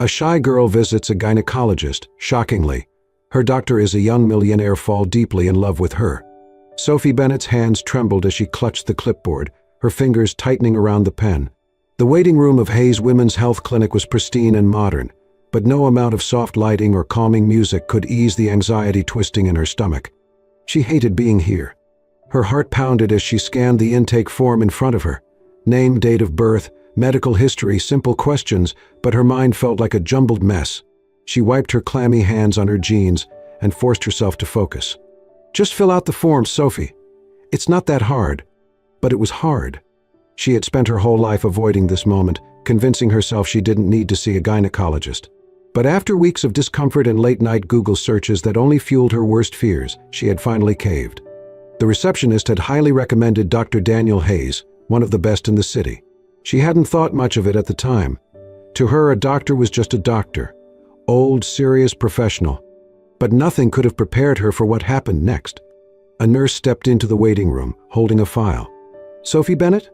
A shy girl visits a gynecologist, shockingly. Her doctor is a young millionaire fall deeply in love with her. Sophie Bennett's hands trembled as she clutched the clipboard, her fingers tightening around the pen. The waiting room of Hayes Women's Health Clinic was pristine and modern, but no amount of soft lighting or calming music could ease the anxiety twisting in her stomach. She hated being here. Her heart pounded as she scanned the intake form in front of her. Name, date of birth, medical history, simple questions, but her mind felt like a jumbled mess. She wiped her clammy hands on her jeans and forced herself to focus. Just fill out the form, Sophie. It's not that hard. But it was hard. She had spent her whole life avoiding this moment, convincing herself she didn't need to see a gynecologist. But after weeks of discomfort and late-night Google searches that only fueled her worst fears, she had finally caved. The receptionist had highly recommended Dr. Daniel Hayes, one of the best in the city. She hadn't thought much of it at the time. To her, a doctor was just a doctor. Old, serious professional. But nothing could have prepared her for what happened next. A nurse stepped into the waiting room, holding a file. "Sophie Bennett?"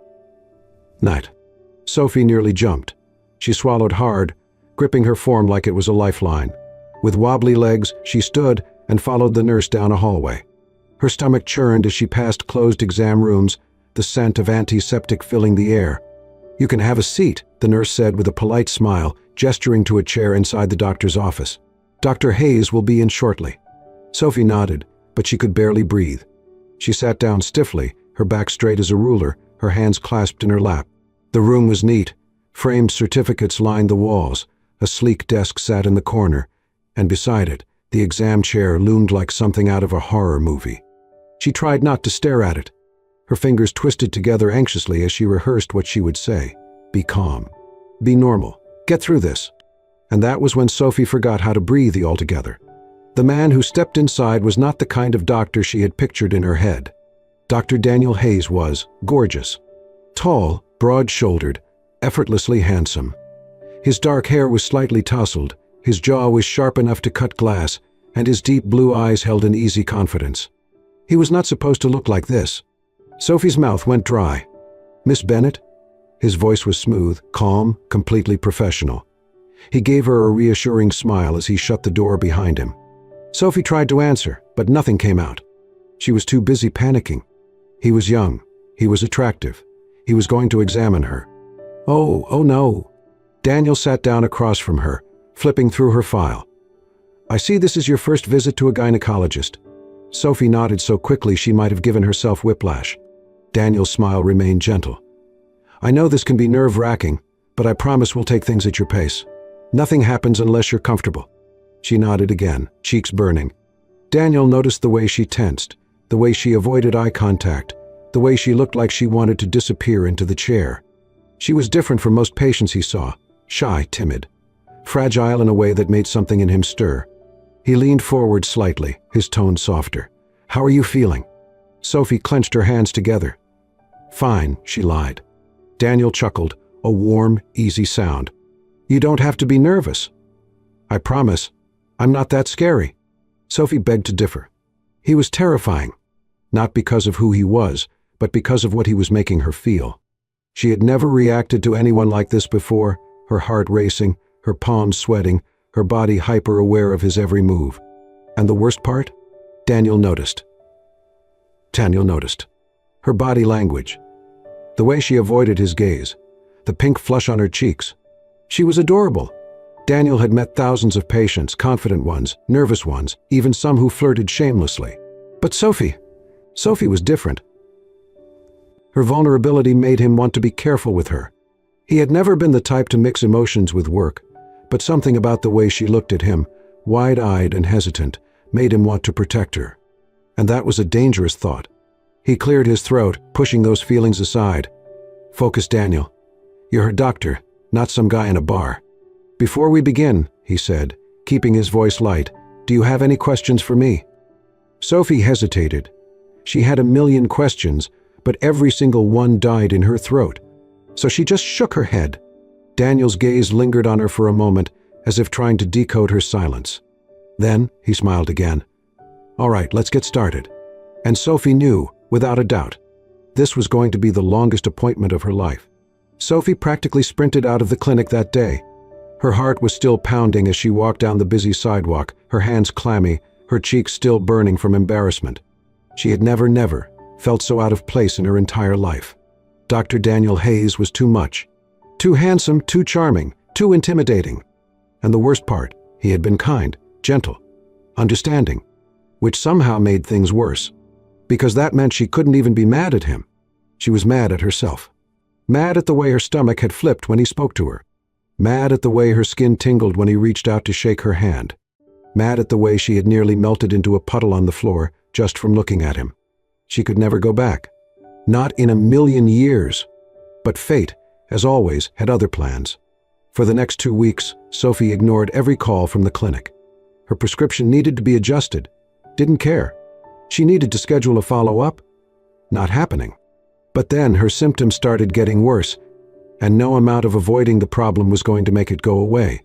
"Night." Sophie nearly jumped. She swallowed hard, gripping her form like it was a lifeline. With wobbly legs, she stood and followed the nurse down a hallway. Her stomach churned as she passed closed exam rooms, the scent of antiseptic filling the air. "You can have a seat," the nurse said with a polite smile, gesturing to a chair inside the doctor's office. "Dr. Hayes will be in shortly." Sophie nodded, but she could barely breathe. She sat down stiffly, her back straight as a ruler, her hands clasped in her lap. The room was neat. Framed certificates lined the walls. A sleek desk sat in the corner, and beside it, the exam chair loomed like something out of a horror movie. She tried not to stare at it. Her fingers twisted together anxiously as she rehearsed what she would say. Be calm. Be normal. Get through this. And that was when Sophie forgot how to breathe altogether. The man who stepped inside was not the kind of doctor she had pictured in her head. Dr. Daniel Hayes was gorgeous. Tall, broad-shouldered, effortlessly handsome. His dark hair was slightly tousled, his jaw was sharp enough to cut glass, and his deep blue eyes held an easy confidence. He was not supposed to look like this. Sophie's mouth went dry. "Miss Bennett?" His voice was smooth, calm, completely professional. He gave her a reassuring smile as he shut the door behind him. Sophie tried to answer, but nothing came out. She was too busy panicking. He was young. He was attractive. He was going to examine her. Oh no. Daniel sat down across from her, flipping through her file. "I see this is your first visit to a gynecologist." Sophie nodded so quickly she might have given herself whiplash. Daniel's smile remained gentle. "I know this can be nerve-wracking, but I promise we'll take things at your pace. Nothing happens unless you're comfortable." She nodded again, cheeks burning. Daniel noticed the way she tensed, the way she avoided eye contact, the way she looked like she wanted to disappear into the chair. She was different from most patients he saw, shy, timid, fragile in a way that made something in him stir. He leaned forward slightly, his tone softer. "How are you feeling?" Sophie clenched her hands together. "Fine," she lied. Daniel chuckled, a warm, easy sound. "You don't have to be nervous." "I promise. I'm not that scary." Sophie begged to differ. He was terrifying, not because of who he was, but because of what he was making her feel. She had never reacted to anyone like this before, her heart racing, her palms sweating, her body hyper-aware of his every move. And the worst part? Daniel noticed. Her body language. The way she avoided his gaze. The pink flush on her cheeks. She was adorable. Daniel had met thousands of patients, confident ones, nervous ones, even some who flirted shamelessly. But Sophie was different. Her vulnerability made him want to be careful with her. He had never been the type to mix emotions with work, but something about the way she looked at him, wide-eyed and hesitant, made him want to protect her. And that was a dangerous thought. He cleared his throat, pushing those feelings aside. "Focus, Daniel. You're her doctor, not some guy in a bar." "Before we begin," he said, keeping his voice light, "do you have any questions for me?" Sophie hesitated. She had a million questions, but every single one died in her throat. So she just shook her head. Daniel's gaze lingered on her for a moment, as if trying to decode her silence. Then he smiled again. "All right, let's get started." And Sophie knew, without a doubt, this was going to be the longest appointment of her life. Sophie practically sprinted out of the clinic that day. Her heart was still pounding as she walked down the busy sidewalk, her hands clammy, her cheeks still burning from embarrassment. She had never felt so out of place in her entire life. Dr. Daniel Hayes was too much. Too handsome, too charming, too intimidating. And the worst part, he had been kind, gentle, understanding, which somehow made things worse. Because that meant she couldn't even be mad at him. She was mad at herself. Mad at the way her stomach had flipped when he spoke to her. Mad at the way her skin tingled when he reached out to shake her hand. Mad at the way she had nearly melted into a puddle on the floor just from looking at him. She could never go back. Not in a million years. But fate, as always, had other plans. For the next 2 weeks, Sophie ignored every call from the clinic. Her prescription needed to be adjusted. Didn't care. She needed to schedule a follow-up. Not happening. But then her symptoms started getting worse, and no amount of avoiding the problem was going to make it go away,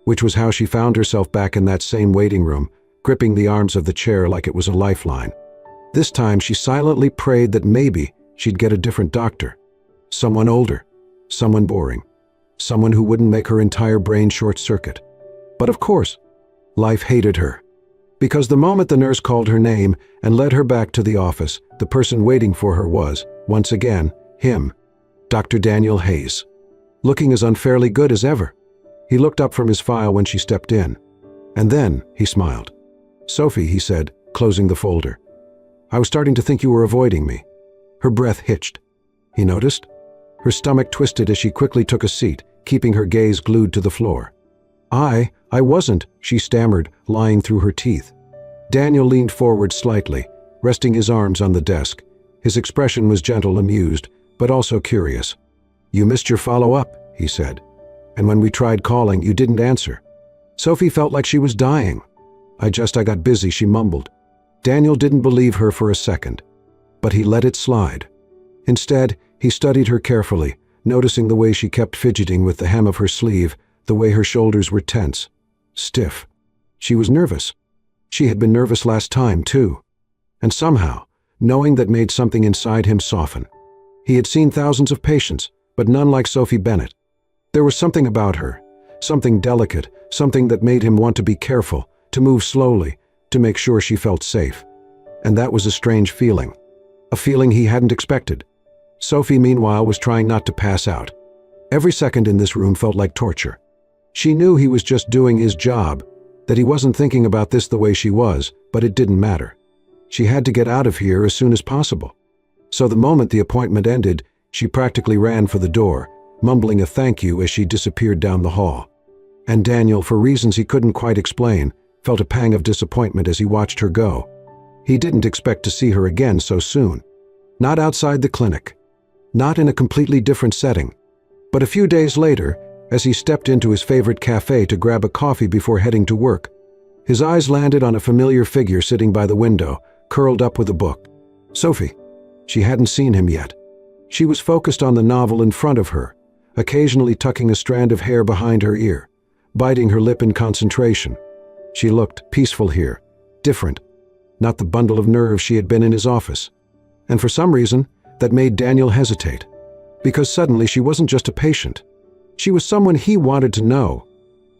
which was how she found herself back in that same waiting room, gripping the arms of the chair like it was a lifeline. This time she silently prayed that maybe she'd get a different doctor. Someone older, someone boring, someone who wouldn't make her entire brain short-circuit. But of course, life hated her. Because the moment the nurse called her name and led her back to the office, the person waiting for her was, once again, him, Dr. Daniel Hayes, looking as unfairly good as ever. He looked up from his file when she stepped in. And then he smiled. "Sophie," he said, closing the folder. "I was starting to think you were avoiding me." Her breath hitched. He noticed. Her stomach twisted as she quickly took a seat, keeping her gaze glued to the floor. I wasn't," she stammered, lying through her teeth. Daniel leaned forward slightly, resting his arms on the desk. His expression was gentle, amused, but also curious. "You missed your follow-up," he said. "And when we tried calling, you didn't answer." Sophie felt like she was dying. I got busy," she mumbled. Daniel didn't believe her for a second, but he let it slide. Instead, he studied her carefully, noticing the way she kept fidgeting with the hem of her sleeve, the way her shoulders were tense, stiff. She was nervous. She had been nervous last time, too. And somehow, knowing that made something inside him soften. He had seen thousands of patients, but none like Sophie Bennett. There was something about her, something delicate, something that made him want to be careful, to move slowly, to make sure she felt safe. And that was a strange feeling. A feeling he hadn't expected. Sophie, meanwhile, was trying not to pass out. Every second in this room felt like torture. She knew he was just doing his job, that he wasn't thinking about this the way she was, but it didn't matter. She had to get out of here as soon as possible. So the moment the appointment ended, she practically ran for the door, mumbling a thank you as she disappeared down the hall. And Daniel, for reasons he couldn't quite explain, felt a pang of disappointment as he watched her go. He didn't expect to see her again so soon. Not outside the clinic. Not in a completely different setting. But a few days later, as he stepped into his favorite cafe to grab a coffee before heading to work, his eyes landed on a familiar figure sitting by the window, curled up with a book. Sophie. She hadn't seen him yet. She was focused on the novel in front of her, occasionally tucking a strand of hair behind her ear, biting her lip in concentration. She looked peaceful here, different, not the bundle of nerves she had been in his office. And for some reason, that made Daniel hesitate. Because suddenly she wasn't just a patient. She was someone he wanted to know,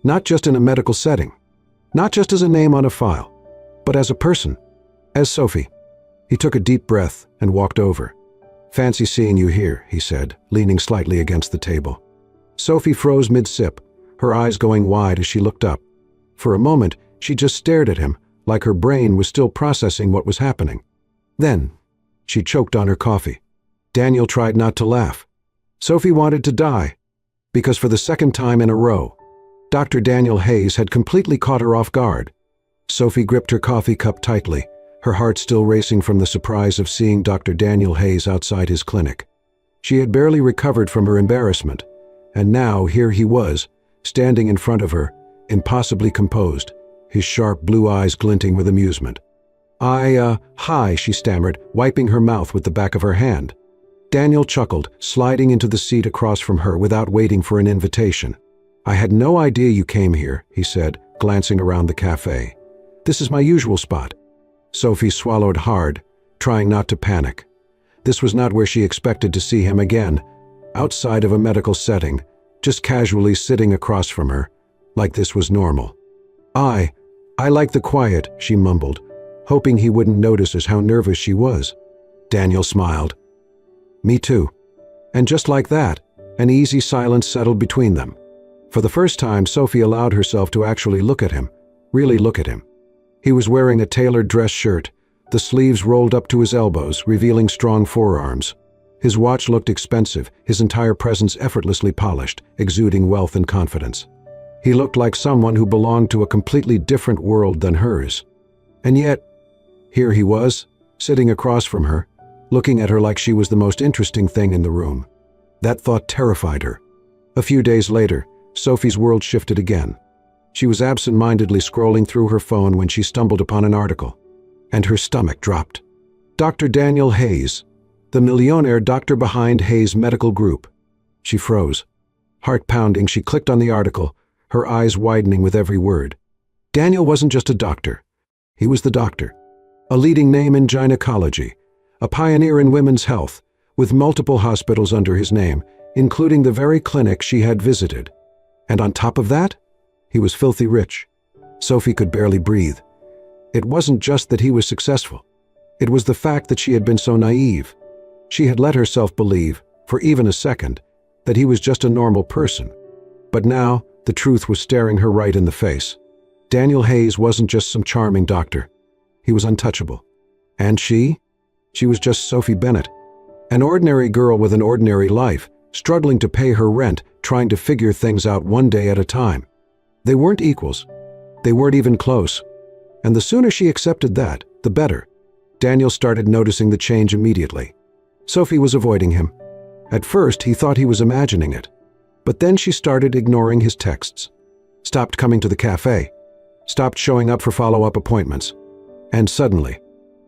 not just in a medical setting, not just as a name on a file, but as a person, as Sophie. He took a deep breath and walked over. "Fancy seeing you here," he said, leaning slightly against the table. Sophie froze mid-sip, her eyes going wide as she looked up. For a moment, she just stared at him, like her brain was still processing what was happening. Then, she choked on her coffee. Daniel tried not to laugh. Sophie wanted to die, because for the second time in a row, Dr. Daniel Hayes had completely caught her off guard. Sophie gripped her coffee cup tightly, her heart still racing from the surprise of seeing Dr. Daniel Hayes outside his clinic. She had barely recovered from her embarrassment, and now here he was, standing in front of her, impossibly composed, his sharp blue eyes glinting with amusement. Hi, she stammered, wiping her mouth with the back of her hand. Daniel chuckled, sliding into the seat across from her without waiting for an invitation. "I had no idea you came here," he said, glancing around the cafe. "This is my usual spot." Sophie swallowed hard, trying not to panic. This was not where she expected to see him again, outside of a medical setting, just casually sitting across from her, like this was normal. I like the quiet," she mumbled, hoping he wouldn't notice as how nervous she was. Daniel smiled. "Me too." And just like that, an easy silence settled between them. For the first time, Sophie allowed herself to actually look at him, really look at him. He was wearing a tailored dress shirt, the sleeves rolled up to his elbows, revealing strong forearms. His watch looked expensive, his entire presence effortlessly polished, exuding wealth and confidence. He looked like someone who belonged to a completely different world than hers. And yet, here he was, sitting across from her, looking at her like she was the most interesting thing in the room. That thought terrified her. A few days later, Sophie's world shifted again. She was absent-mindedly scrolling through her phone when she stumbled upon an article, and her stomach dropped. Dr. Daniel Hayes, the millionaire doctor behind Hayes Medical Group. She froze. Heart pounding, she clicked on the article, her eyes widening with every word. Daniel wasn't just a doctor. He was the doctor. A leading name in gynecology, a pioneer in women's health, with multiple hospitals under his name, including the very clinic she had visited. And on top of that, he was filthy rich. Sophie could barely breathe. It wasn't just that he was successful. It was the fact that she had been so naive. She had let herself believe, for even a second, that he was just a normal person. But now, the truth was staring her right in the face. Daniel Hayes wasn't just some charming doctor. He was untouchable. And she? She was just Sophie Bennett, an ordinary girl with an ordinary life, struggling to pay her rent, trying to figure things out one day at a time. They weren't equals. They weren't even close. And the sooner she accepted that, the better. Daniel started noticing the change immediately. Sophie was avoiding him. At first, he thought he was imagining it. But then she started ignoring his texts, stopped coming to the cafe, stopped showing up for follow-up appointments. And suddenly,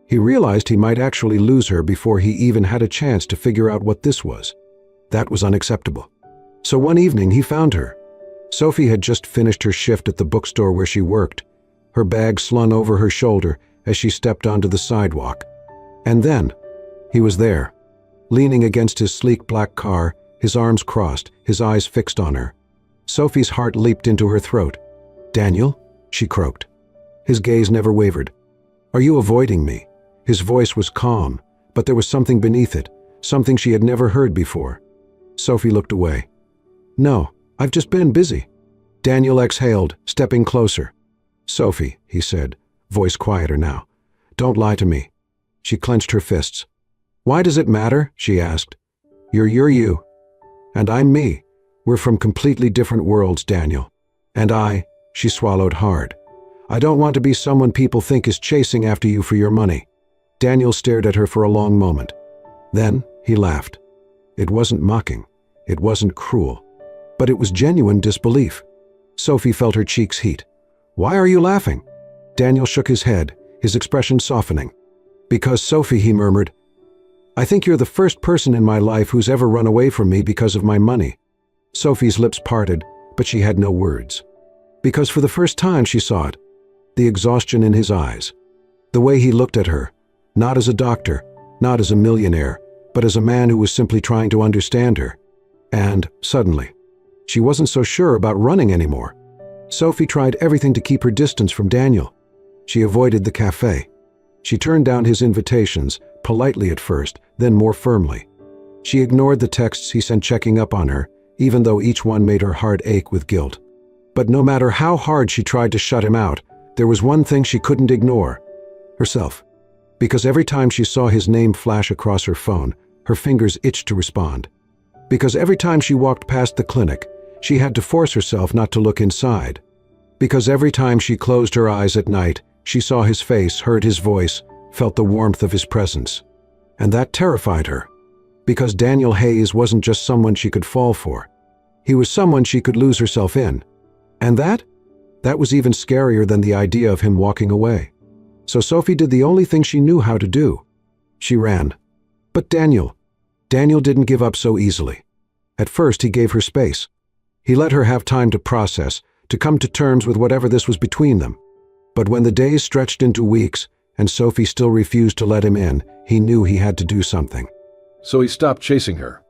he realized he might actually lose her before he even had a chance to figure out what this was. That was unacceptable. So one evening, he found her. Sophie had just finished her shift at the bookstore where she worked, her bag slung over her shoulder as she stepped onto the sidewalk. And then, he was there, leaning against his sleek black car, his arms crossed, his eyes fixed on her. Sophie's heart leaped into her throat. "Daniel?" she croaked. His gaze never wavered. "Are you avoiding me?" His voice was calm, but there was something beneath it, something she had never heard before. Sophie looked away. "No, I've just been busy." Daniel exhaled, stepping closer. "Sophie," he said, voice quieter now, "don't lie to me." She clenched her fists. "Why does it matter?" she asked. You're you. And I'm me. We're from completely different worlds, Daniel. And she swallowed hard. I don't want to be someone people think is chasing after you for your money." Daniel stared at her for a long moment. Then he laughed. It wasn't mocking. It wasn't cruel. But it was genuine disbelief. Sophie felt her cheeks heat. "Why are you laughing?" Daniel shook his head, his expression softening. "Because, Sophie," he murmured, "I think you're the first person in my life who's ever run away from me because of my money." Sophie's lips parted, but she had no words. Because for the first time she saw it. The exhaustion in his eyes. The way he looked at her, not as a doctor, not as a millionaire, but as a man who was simply trying to understand her. And, suddenly, she wasn't so sure about running anymore. Sophie tried everything to keep her distance from Daniel. She avoided the cafe. She turned down his invitations, politely at first, then more firmly. She ignored the texts he sent checking up on her, even though each one made her heart ache with guilt. But no matter how hard she tried to shut him out, there was one thing she couldn't ignore: herself. Because every time she saw his name flash across her phone, her fingers itched to respond. Because every time she walked past the clinic, she had to force herself not to look inside. Because every time she closed her eyes at night, she saw his face, heard his voice, felt the warmth of his presence. And that terrified her. Because Daniel Hayes wasn't just someone she could fall for. He was someone she could lose herself in. And that was even scarier than the idea of him walking away. So Sophie did the only thing she knew how to do. She ran. But Daniel didn't give up so easily. At first, he gave her space. He let her have time to process, to come to terms with whatever this was between them. But when the days stretched into weeks, and Sophie still refused to let him in, he knew he had to do something. So he stopped chasing her.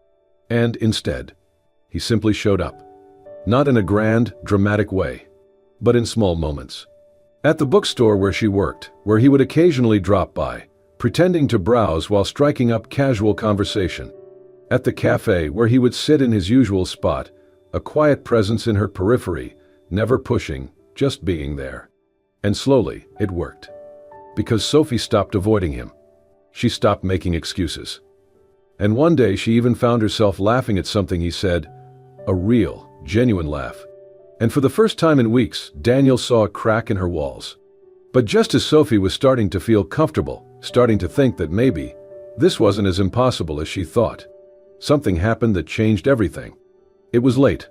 And instead, he simply showed up. Not in a grand, dramatic way, but in small moments. At the bookstore where she worked, where he would occasionally drop by, pretending to browse while striking up casual conversation. At the cafe where he would sit in his usual spot, a quiet presence in her periphery, never pushing, just being there. And slowly, it worked. Because Sophie stopped avoiding him. She stopped making excuses. And one day she even found herself laughing at something he said, a real, genuine laugh. And for the first time in weeks, Daniel saw a crack in her walls. But just as Sophie was starting to feel comfortable, starting to think that maybe this wasn't as impossible as she thought, something happened that changed everything. It was late.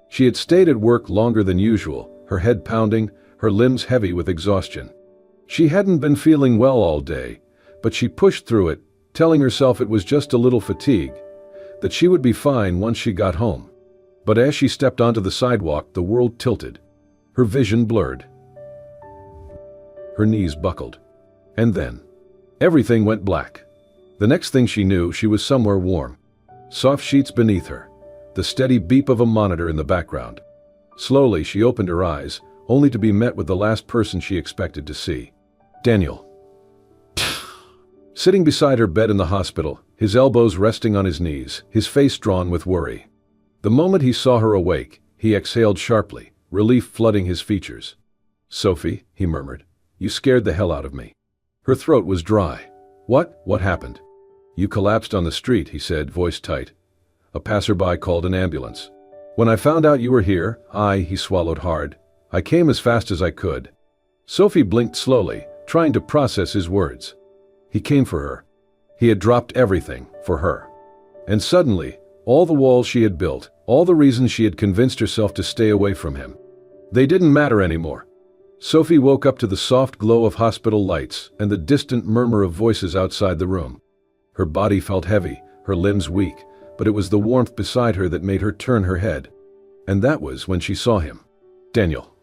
She had stayed at work longer than usual, her head pounding, her limbs heavy with exhaustion. She hadn't been feeling well all day, but she pushed through it, telling herself it was just a little fatigue, that she would be fine once she got home. But as she stepped onto the sidewalk, the world tilted. Her vision blurred. Her knees buckled. And then, everything went black. The next thing she knew, she was somewhere warm. Soft sheets beneath her, the steady beep of a monitor in the background. Slowly, she opened her eyes, only to be met with the last person she expected to see. Daniel. Sitting beside her bed in the hospital, his elbows resting on his knees, his face drawn with worry. The moment he saw her awake, he exhaled sharply, relief flooding his features. "Sophie," he murmured, "you scared the hell out of me." Her throat was dry. What happened?" "You collapsed on the street," he said, voice tight. "A passerby called an ambulance. When I found out you were here, he swallowed hard. I came as fast as I could." Sophie blinked slowly, trying to process his words. He came for her. He had dropped everything for her. And suddenly, all the walls she had built, all the reasons she had convinced herself to stay away from him, they didn't matter anymore. Sophie woke up to the soft glow of hospital lights and the distant murmur of voices outside the room. Her body felt heavy, her limbs weak, but it was the warmth beside her that made her turn her head. And that was when she saw him. Daniel.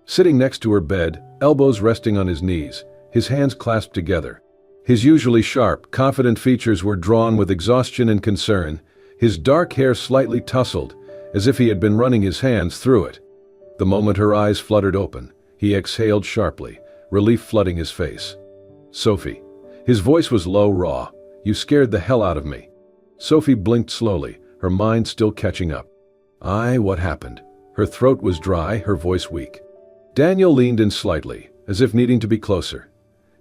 Sitting next to her bed, elbows resting on his knees, his hands clasped together. His usually sharp, confident features were drawn with exhaustion and concern, his dark hair slightly tousled, as if he had been running his hands through it. The moment her eyes fluttered open, he exhaled sharply, relief flooding his face. "Sophie." His voice was low, raw. "You scared the hell out of me." Sophie blinked slowly, her mind still catching up. What happened?" Her throat was dry, her voice weak. Daniel leaned in slightly, as if needing to be closer.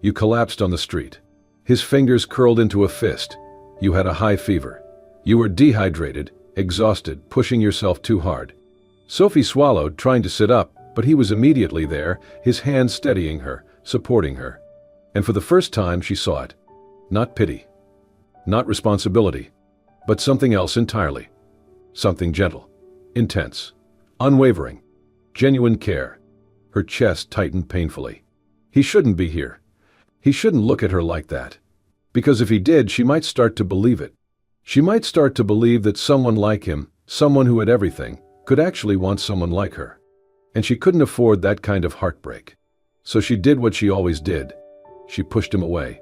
"You collapsed on the street." His fingers curled into a fist. "You had a high fever. You were dehydrated, exhausted, pushing yourself too hard." Sophie swallowed, trying to sit up, but he was immediately there, his hands steadying her, supporting her. And for the first time she saw it. Not pity. Not responsibility. But something else entirely. Something gentle. Intense. Unwavering. Genuine care. Her chest tightened painfully. He shouldn't be here. He shouldn't look at her like that. Because if he did, she might start to believe it. She might start to believe that someone like him, someone who had everything, could actually want someone like her. And she couldn't afford that kind of heartbreak. So she did what she always did. She pushed him away.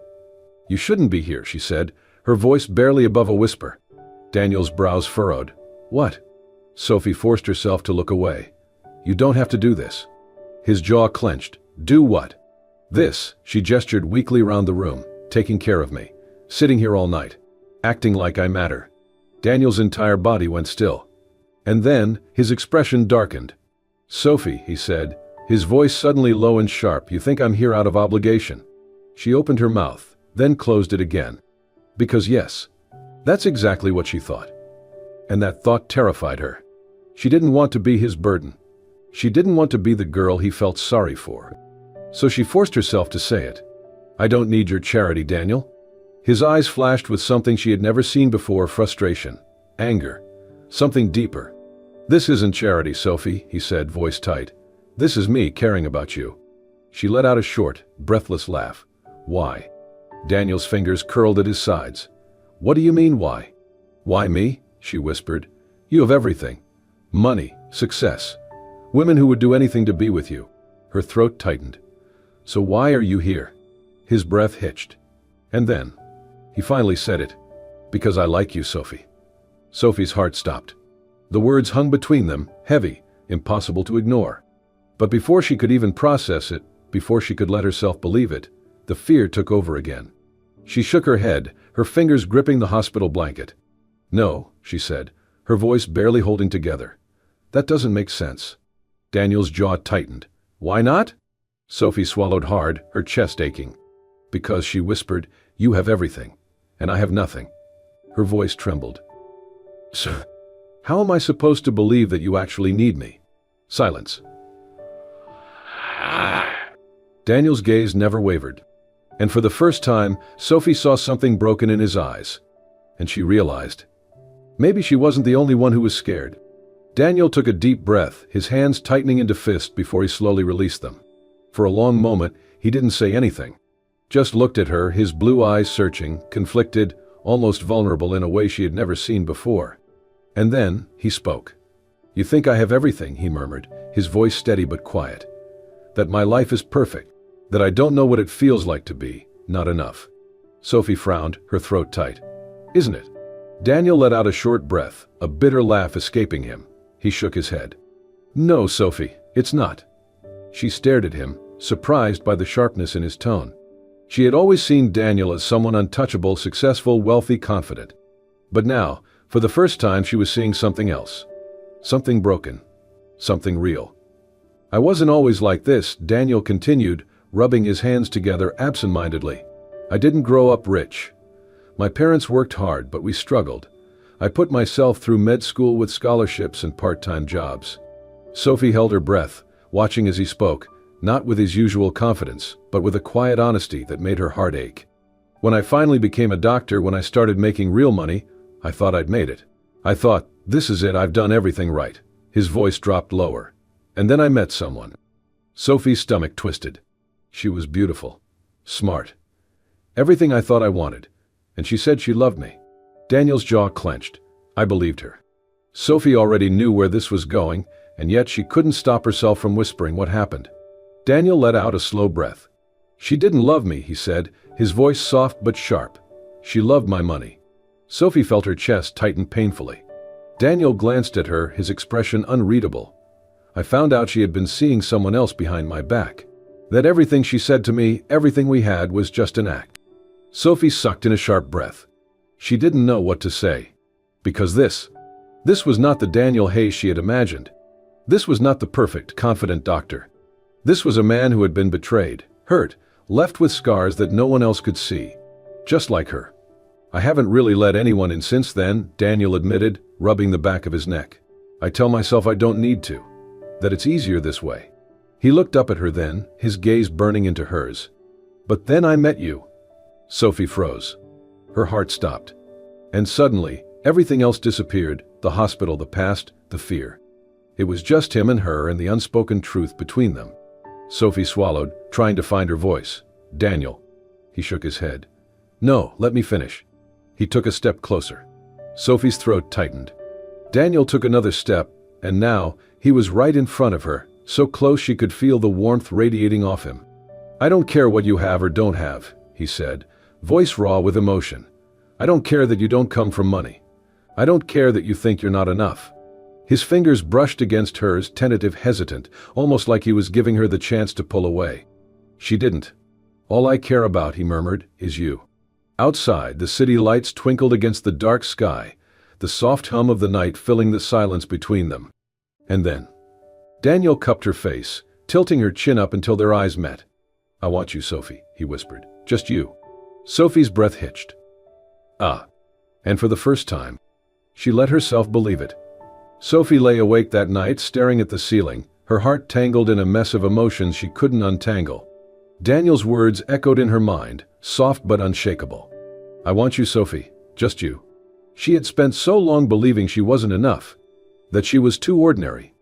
"You shouldn't be here," she said, her voice barely above a whisper. Daniel's brows furrowed. "What?" Sophie forced herself to look away. "You don't have to do this." His jaw clenched. "Do what?" "This," she gestured weakly around the room, "taking care of me, sitting here all night, acting like I matter." Daniel's entire body went still. And then, his expression darkened. "Sophie," he said, his voice suddenly low and sharp, "you think I'm here out of obligation?" She opened her mouth, then closed it again. Because yes, that's exactly what she thought. And that thought terrified her. She didn't want to be his burden. She didn't want to be the girl he felt sorry for. So she forced herself to say it. "I don't need your charity, Daniel." His eyes flashed with something she had never seen before, frustration, anger, something deeper. "This isn't charity, Sophie," he said, voice tight. "This is me caring about you." She let out a short, breathless laugh. "Why?" Daniel's fingers curled at his sides. "What do you mean, why?" "Why me?" she whispered. "You have everything. Money, success. Women who would do anything to be with you." Her throat tightened. "So why are you here?" His breath hitched. And then, he finally said it. "Because I like you, Sophie." Sophie's heart stopped. The words hung between them, heavy, impossible to ignore. But before she could even process it, before she could let herself believe it, the fear took over again. She shook her head, her fingers gripping the hospital blanket. "No," she said, her voice barely holding together. "That doesn't make sense." Daniel's jaw tightened. "Why not?" Sophie swallowed hard, her chest aching. "Because," she whispered, "you have everything, and I have nothing." Her voice trembled. "So, how am I supposed to believe that you actually need me?" Silence. Daniel's gaze never wavered. And for the first time, Sophie saw something broken in his eyes. And she realized. Maybe she wasn't the only one who was scared. Daniel took a deep breath, his hands tightening into fists before he slowly released them. For a long moment, he didn't say anything. Just looked at her, his blue eyes searching, conflicted, almost vulnerable in a way she had never seen before. And then, he spoke. "You think I have everything," he murmured, his voice steady but quiet. "That my life is perfect. That I don't know what it feels like to be not enough." Sophie frowned, her throat tight. "Isn't it?" Daniel let out a short breath, a bitter laugh escaping him. He shook his head. "No, Sophie, it's not." She stared at him, surprised by the sharpness in his tone. She had always seen Daniel as someone untouchable, successful, wealthy, confident. But now, for the first time, she was seeing something else. Something broken. Something real. "I wasn't always like this," Daniel continued, rubbing his hands together absent-mindedly. "I didn't grow up rich. My parents worked hard, but we struggled. I put myself through med school with scholarships and part-time jobs." Sophie held her breath, watching as he spoke, not with his usual confidence, but with a quiet honesty that made her heart ache. "When I finally became a doctor, when I started making real money, I thought I'd made it. I thought, this is it, I've done everything right." His voice dropped lower. "And then I met someone." Sophie's stomach twisted. She was beautiful. Smart. Everything I thought I wanted. And she said she loved me. Daniel's jaw clenched. I believed her. Sophie already knew where this was going, and yet she couldn't stop herself from whispering what happened. Daniel let out a slow breath. "She didn't love me," he said, his voice soft but sharp. "She loved my money." Sophie felt her chest tighten painfully. Daniel glanced at her, his expression unreadable. "I found out she had been seeing someone else behind my back. That everything she said to me, everything we had, was just an act." Sophie sucked in a sharp breath. She didn't know what to say. Because this was not the Daniel Hayes she had imagined. This was not the perfect, confident doctor. This was a man who had been betrayed, hurt, left with scars that no one else could see. Just like her. "I haven't really let anyone in since then," Daniel admitted, rubbing the back of his neck. "I tell myself I don't need to. That it's easier this way." He looked up at her then, his gaze burning into hers. "But then I met you." Sophie froze. Her heart stopped. And suddenly, everything else disappeared, the hospital, the past, the fear. It was just him and her and the unspoken truth between them. Sophie swallowed, trying to find her voice. "Daniel." He shook his head. "No, let me finish." He took a step closer. Sophie's throat tightened. Daniel took another step, and now, he was right in front of her, so close she could feel the warmth radiating off him. "I don't care what you have or don't have," he said, voice raw with emotion. "I don't care that you don't come from money. I don't care that you think you're not enough." His fingers brushed against hers, tentative, hesitant, almost like he was giving her the chance to pull away. She didn't. "All I care about," he murmured, "is you." Outside, the city lights twinkled against the dark sky, the soft hum of the night filling the silence between them. And then, Daniel cupped her face, tilting her chin up until their eyes met. "I want you, Sophie," he whispered. "Just you." Sophie's breath hitched. "Ah." And for the first time, she let herself believe it. Sophie lay awake that night, staring at the ceiling, her heart tangled in a mess of emotions she couldn't untangle. Daniel's words echoed in her mind, soft but unshakable. "I want you, Sophie, just you." She had spent so long believing she wasn't enough, that she was too ordinary.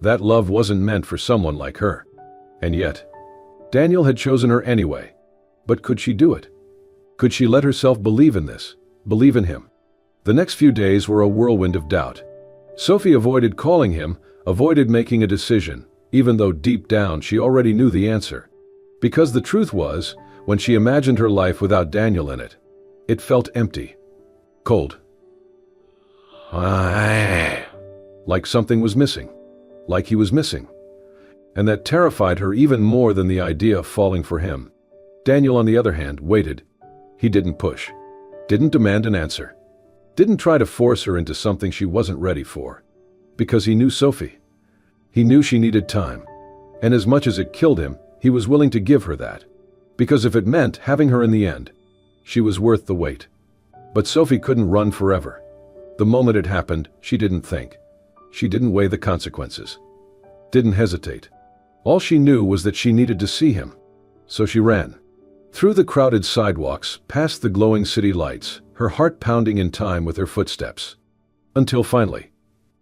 That love wasn't meant for someone like her. And yet, Daniel had chosen her anyway. But could she do it? Could she let herself believe in this, believe in him? The next few days were a whirlwind of doubt. Sophie avoided calling him, avoided making a decision, even though deep down she already knew the answer. Because the truth was, when she imagined her life without Daniel in it, it felt empty. Cold. Like something was missing. like he was missing. And that terrified her even more than the idea of falling for him. Daniel, on the other hand, waited. He didn't push. Didn't demand an answer. Didn't try to force her into something she wasn't ready for. Because he knew Sophie. He knew she needed time. And as much as it killed him, he was willing to give her that. Because if it meant having her in the end, she was worth the wait. But Sophie couldn't run forever. The moment it happened, she didn't think. She didn't weigh the consequences. Didn't hesitate. All she knew was that she needed to see him. So she ran. Through the crowded sidewalks, past the glowing city lights, her heart pounding in time with her footsteps. Until finally,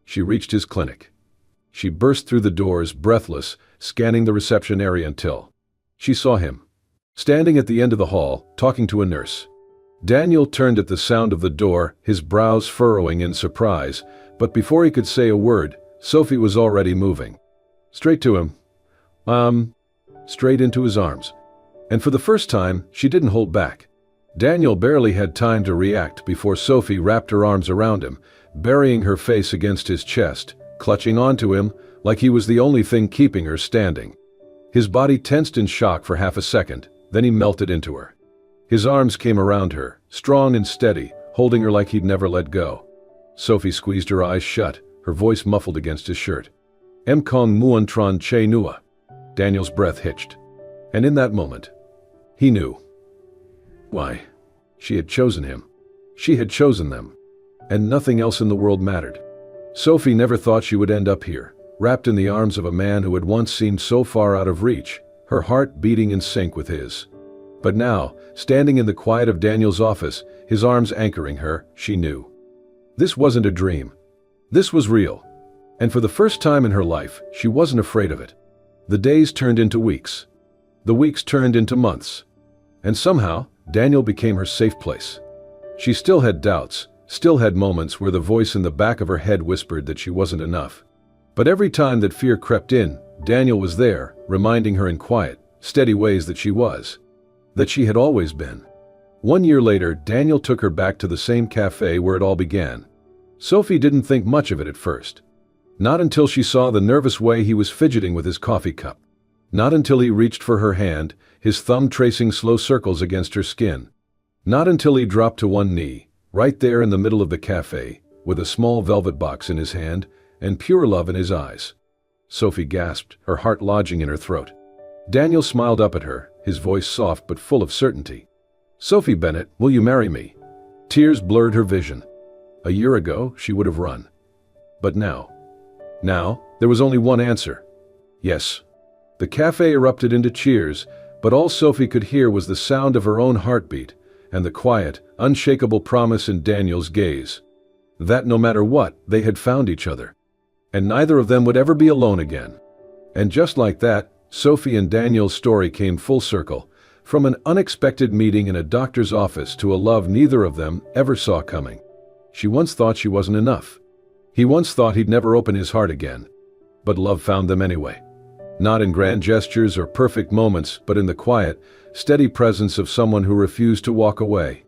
she reached his clinic. She burst through the doors, breathless, scanning the reception area until she saw him, standing at the end of the hall, talking to a nurse. Daniel turned at the sound of the door, his brows furrowing in surprise, but before he could say a word, Sophie was already moving. Straight to him. Straight into his arms. And for the first time, she didn't hold back. Daniel barely had time to react before Sophie wrapped her arms around him, burying her face against his chest, clutching onto him like he was the only thing keeping her standing. His body tensed in shock for half a second, then he melted into her. His arms came around her, strong and steady, holding her like he'd never let go. Sophie squeezed her eyes shut, her voice muffled against his shirt. Em kong muon tron che nua. Daniel's breath hitched. And in that moment, he knew. Why? She had chosen him. She had chosen them. And nothing else in the world mattered. Sophie never thought she would end up here, wrapped in the arms of a man who had once seemed so far out of reach, her heart beating in sync with his. But now, standing in the quiet of Daniel's office, his arms anchoring her, she knew. This wasn't a dream. This was real. And for the first time in her life, she wasn't afraid of it. The days turned into weeks. The weeks turned into months. And somehow, Daniel became her safe place. She still had doubts, still had moments where the voice in the back of her head whispered that she wasn't enough. But every time that fear crept in, Daniel was there, reminding her in quiet, steady ways that she was. That she had always been. 1 year later, Daniel took her back to the same cafe where it all began. Sophie didn't think much of it at first. Not until she saw the nervous way he was fidgeting with his coffee cup. Not until he reached for her hand, his thumb tracing slow circles against her skin. Not until he dropped to one knee, right there in the middle of the cafe, with a small velvet box in his hand, and pure love in his eyes. Sophie gasped, her heart lodging in her throat. Daniel smiled up at her, his voice soft but full of certainty. "Sophie Bennett, will you marry me?" Tears blurred her vision. A year ago, she would have run. But now, there was only one answer. Yes. The cafe erupted into cheers, but all Sophie could hear was the sound of her own heartbeat and the quiet, unshakable promise in Daniel's gaze. That no matter what, they had found each other. And neither of them would ever be alone again. And just like that, Sophie and Daniel's story came full circle, from an unexpected meeting in a doctor's office to a love neither of them ever saw coming. She once thought she wasn't enough. He once thought he'd never open his heart again. But love found them anyway. Not in grand gestures or perfect moments, but in the quiet, steady presence of someone who refused to walk away.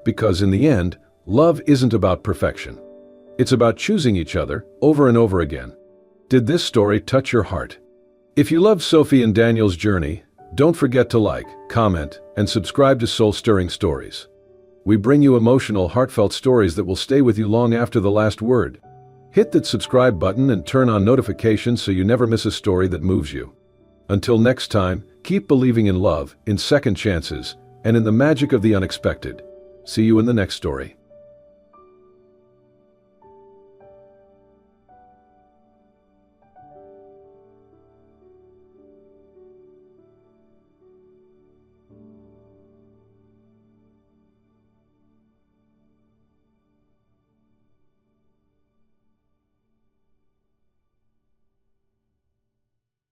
Because in the end, love isn't about perfection. It's about choosing each other over and over again. Did this story touch your heart? If you loved Sophie and Daniel's journey, don't forget to like, comment, and subscribe to Soul-Stirring Stories. We bring you emotional, heartfelt stories that will stay with you long after the last word. Hit that subscribe button and turn on notifications so you never miss a story that moves you. Until next time, keep believing in love, in second chances, and in the magic of the unexpected. See you in the next story.